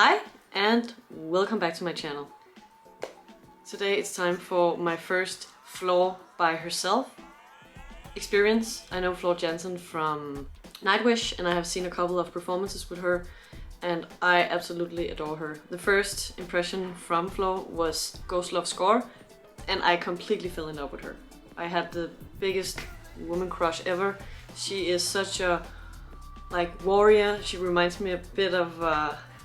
Hi and welcome back to my channel. Today it's time for my first Floor by herself experience. I know Floor Jansen from Nightwish and I have seen a couple of performances with her and I absolutely adore her. The first impression from Floor was Ghost Love Score and I completely fell in love with her. I had the biggest woman crush ever. She is such a warrior. She reminds me a bit of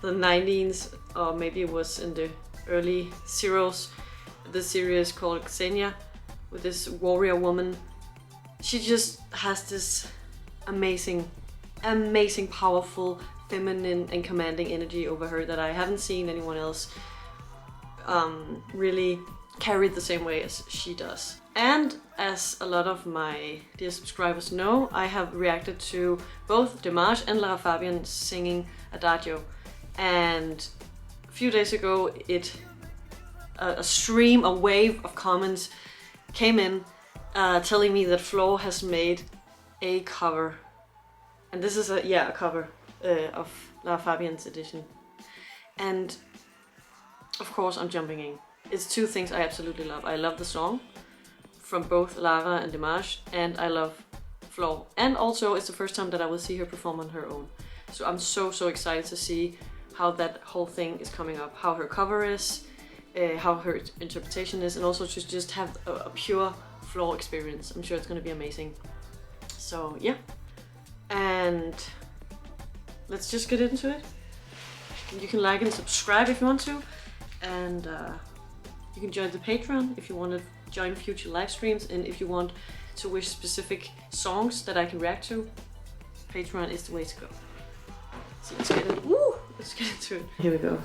the 90s, or maybe it was in the early zeros. The series called Xenia with this warrior woman. She just has this amazing, powerful, feminine and commanding energy over her that I haven't seen anyone else really carried the same way as she does. And as a lot of my dear subscribers know, I have reacted to both Dimash and Lara Fabian singing Adagio. And a few days ago, a wave of comments came in telling me that Floor has made a cover. And this is a cover of Lara Fabian's edition. And of course I'm jumping in. It's two things I absolutely love. I love the song from both Lara and Dimash, and I love Floor. And also it's the first time that I will see her perform on her own. So I'm so excited to see how that whole thing is coming up, how her cover is, how her interpretation is, and also to just have a pure Floor experience. I'm sure it's going to be amazing. So yeah, and let's just get into it. You can like and subscribe if you want to, and you can join the Patreon if you want to join future live streams, and if you want to wish specific songs that I can react to, Patreon is the way to go. So let's get into it. Here we go.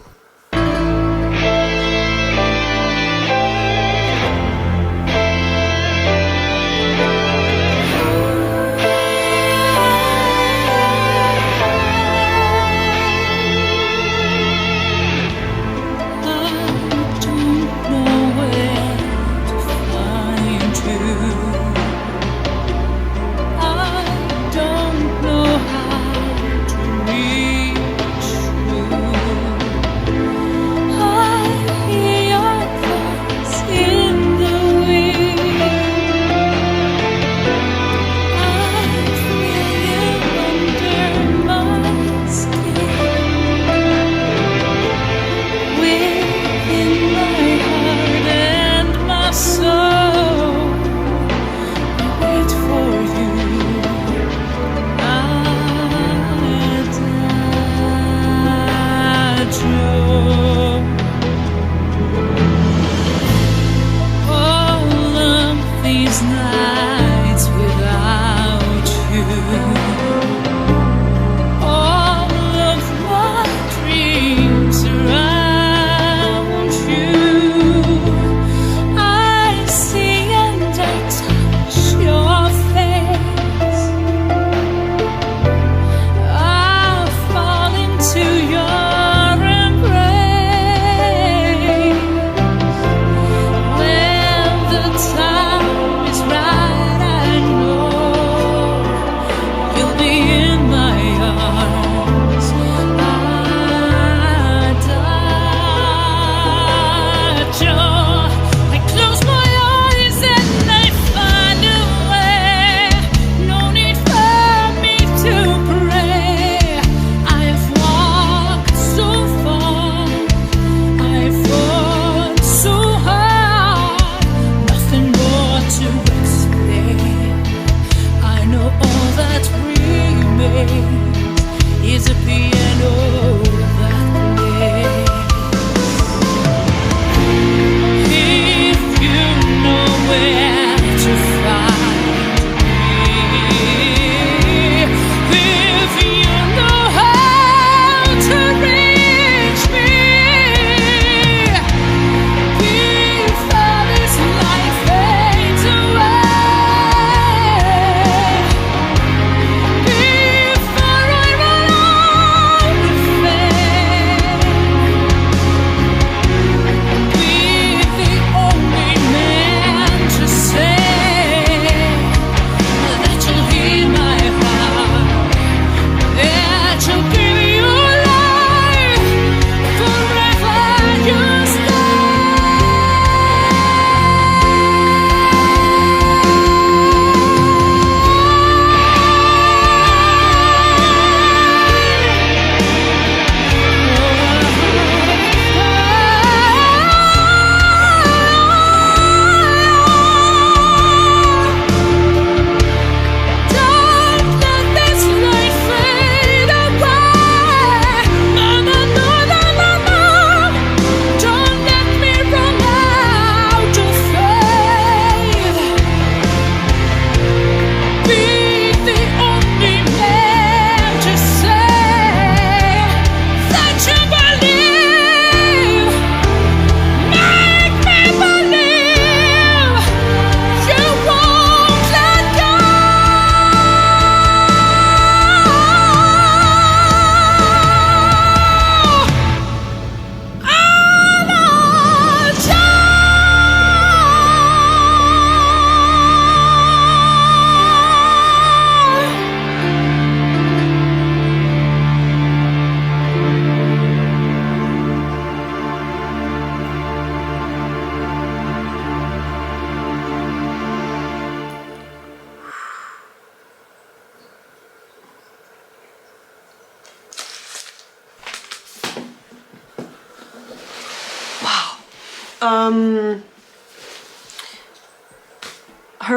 Her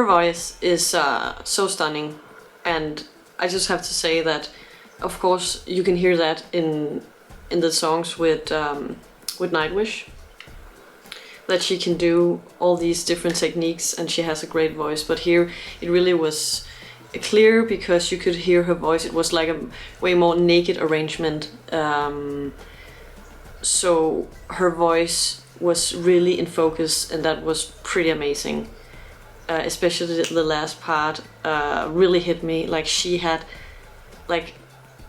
voice is so stunning, and I just have to say that, of course, you can hear that in the songs with Nightwish, that she can do all these different techniques and she has a great voice. But here it really was clear because you could hear her voice. It was like a way more naked arrangement. So her voice was really in focus, and that was pretty amazing. Especially the last part really hit me. Like, she had, like,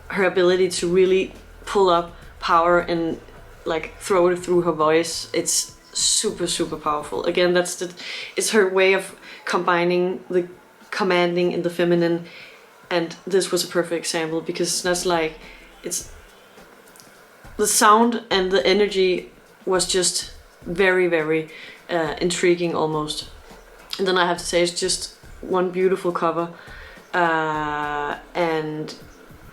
her ability to really pull up power and like throw it through her voice. It's super, super powerful. Again, it's her way of combining the commanding and the feminine, and this was a perfect example because that's like, it's the sound and the energy was just very, very intriguing almost. And then I have to say, it's just one beautiful cover, and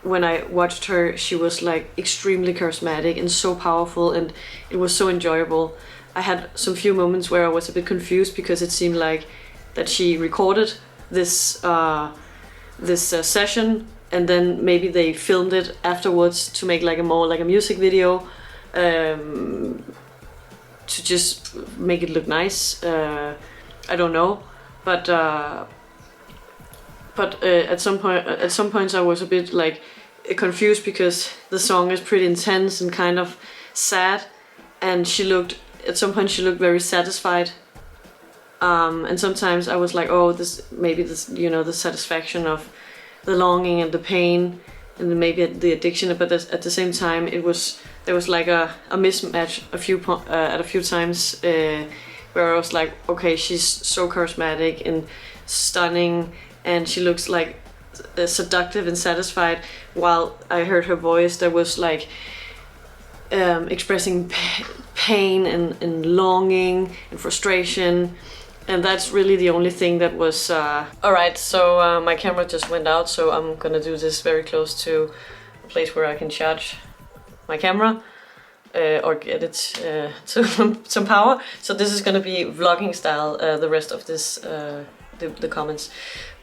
when I watched her, she was like extremely charismatic and so powerful, and it was so enjoyable. I had some few moments where I was a bit confused because it seemed like that she recorded this session and then maybe they filmed it afterwards to make like a more like a music video, to just make it look nice. I don't know, but at some points I was a bit like confused because the song is pretty intense and kind of sad, and at some point she looked very satisfied, and sometimes I was like, oh, this, you know, the satisfaction of the longing and the pain and then maybe the addiction, but at the same time there was like a mismatch at a few times, where I was like, okay, she's so charismatic and stunning and she looks like seductive and satisfied, while I heard her voice that was like expressing pain and longing and frustration, and that's really the only thing that was alright. So my camera just went out, so I'm gonna do this very close to a place where I can charge my camera or get it to some power. So this is gonna be vlogging style, the rest of this the comments.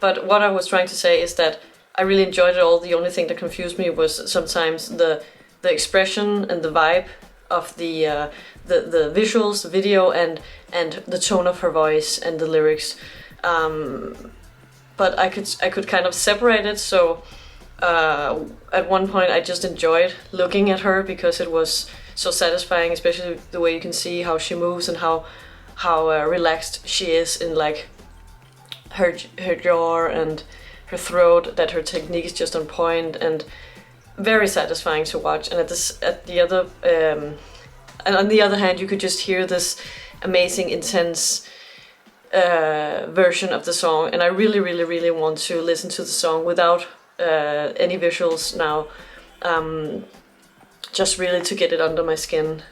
But what I was trying to say is that I really enjoyed it all. The only thing that confused me was sometimes the expression and the vibe of the visuals, the video, and the tone of her voice and the lyrics. But I could kind of separate it. So at one point I just enjoyed looking at her because it was so satisfying, especially the way you can see how she moves and how relaxed she is in like her jaw and her throat, that her technique is just on point and very satisfying to watch. And on the other hand, you could just hear this amazing, intense version of the song, and I really, really, really want to listen to the song without any visuals now, just really to get it under my skin,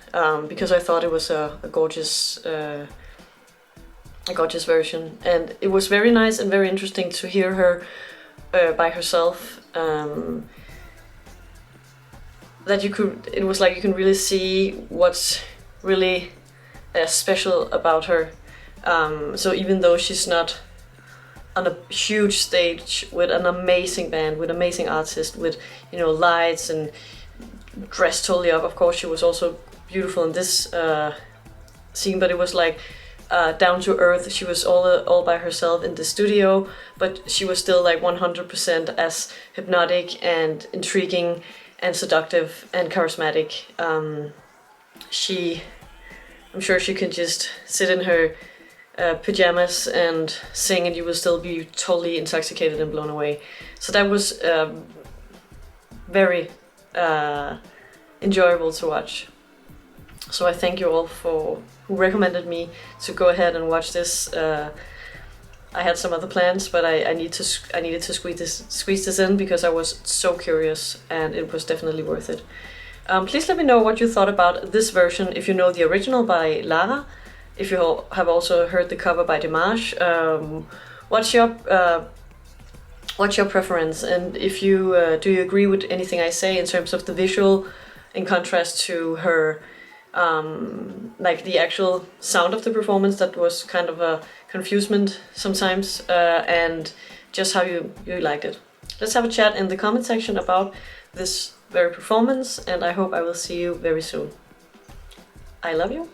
because I thought it was a gorgeous version, and it was very nice and very interesting to hear her by herself. That it was like you can really see what's really special about her. So even though she's not on a huge stage with an amazing band, with amazing artists, with, you know, lights and dressed totally up, of course she was also beautiful in this scene, but it was like down to earth. She was all by herself in the studio, but she was still like 100% as hypnotic and intriguing and seductive and charismatic. I'm sure she could just sit in her pajamas and sing and you will still be totally intoxicated and blown away. So that was very enjoyable to watch. So I thank you all who recommended me to go ahead and watch this. I had some other plans, but I needed to squeeze this in because I was so curious, and it was definitely worth it. Please let me know what you thought about this version, if you know the original by Lara, if you have also heard the cover by Dimash. What's your preference, and if you do you agree with anything I say in terms of the visual in contrast to her like the actual sound of the performance that was kind of a confusement sometimes, and just how you liked it. Let's have a chat in the comment section about this very performance, and I hope I will see you very soon. I love you.